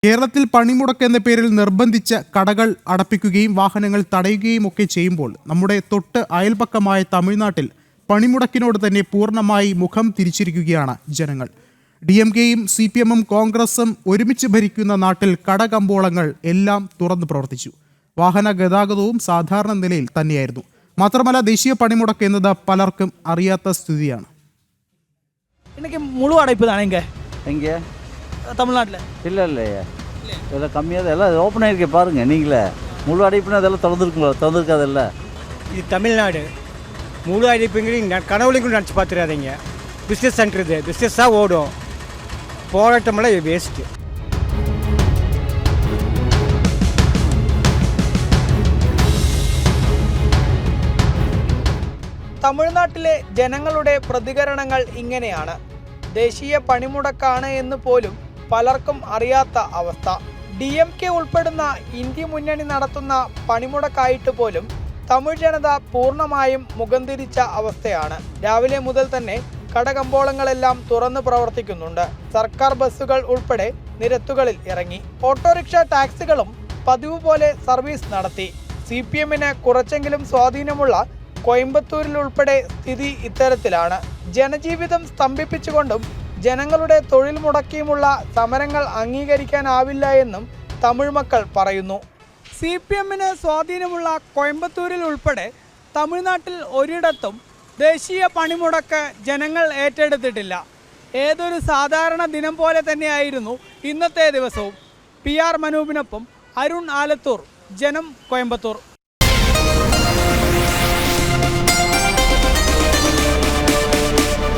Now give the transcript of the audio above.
കേരളത്തിൽ പണിമുടക്ക് എന്ന പേരിൽ നിർബന്ധിച്ച് കടകൾ അടപ്പിക്കുകയും വാഹനങ്ങൾ തടയുകയും ഒക്കെ ചെയ്യുമ്പോൾ നമ്മുടെ തൊട്ട് അയൽപക്കമായ തമിഴ്നാട്ടിൽ പണിമുടക്കിനോട് തന്നെ പൂർണ്ണമായി മുഖം തിരിച്ചിരിക്കുകയാണ് ജനങ്ങൾ. DMKയും CPMും കോൺഗ്രസും ഒരുമിച്ച് ഭരിക്കുന്ന നാട്ടിൽ കടകമ്പോളങ്ങൾ എല്ലാം തുറന്നു പ്രവർത്തിച്ചു. വാഹന ഗതാഗതവും സാധാരണ നിലയിൽ തന്നെയായിരുന്നു. മാത്രമല്ല, ദേശീയ പണിമുടക്ക് എന്നത് പലർക്കും അറിയാത്ത സ്ഥിതിയാണ്. முழு அடைப்பு தானே இங்கே தமிழ்நாட்டில் இல்லை இல்லையா, இதெல்லாம் கம்மியாக தான் எல்லாம் ஓப்பன் ஆகிருக்கே பாருங்கள். நீங்களே முழு அடைப்புனா அதெல்லாம் திறந்துருக்காதில்ல. இது தமிழ்நாடு. முழு அடைப்புங்கிறீங்க கனவுலையும் நினச்சி பார்த்துடாதீங்க. பிஸ்னஸ் சென்டர் இது, பிஸ்னஸாக ஓடும். போராட்டமெல்லாம் வேஸ்ட்டு. തമിഴ്നാട്ടിലെ ജനങ്ങളുടെ പ്രതികരണങ്ങൾ ഇങ്ങനെയാണ്. ദേശീയ പണിമുടക്കാണ് എന്ന് പോലും പലർക്കും അറിയാത്ത അവസ്ഥ. DMK ഉൾപ്പെടുന്ന ഇന്ത്യ മുന്നണി നടത്തുന്ന പണിമുടക്കായിട്ട് പോലും തമിഴ് ജനത പൂർണ്ണമായും മുഖം തിരിച്ച അവസ്ഥയാണ്. രാവിലെ മുതൽ തന്നെ കടകമ്പോളങ്ങളെല്ലാം തുറന്നു പ്രവർത്തിക്കുന്നുണ്ട്. സർക്കാർ ബസ്സുകൾ ഉൾപ്പെടെ നിരത്തുകളിൽ ഇറങ്ങി. ഓട്ടോറിക്ഷ ടാക്സികളും പതിവ് പോലെ സർവീസ് നടത്തി. CPMന് കുറച്ചെങ്കിലും സ്വാധീനമുള്ള കോയമ്പത്തൂരിൽ ഉൾപ്പെടെ സ്ഥിതി ഇത്തരത്തിലാണ്. ജനജീവിതം സ്തംഭിപ്പിച്ചുകൊണ്ടും ജനങ്ങളുടെ തൊഴിൽ മുടക്കിയുമുള്ള സമരങ്ങൾ അംഗീകരിക്കാനാവില്ല എന്നും തമിഴ് മക്കൾ പറയുന്നു. CPMന് സ്വാധീനമുള്ള കോയമ്പത്തൂരിൽ ഉൾപ്പെടെ തമിഴ്നാട്ടിൽ ഒരിടത്തും ദേശീയ പണിമുടക്ക് ജനങ്ങൾ ഏറ്റെടുത്തിട്ടില്ല. ഏതൊരു സാധാരണ ദിനം പോലെ തന്നെയായിരുന്നു ഇന്നത്തെ ദിവസവും. PR മനൂപിനൊപ്പം അരുൺ ആലത്തൂർ, ജനം, കോയമ്പത്തൂർ.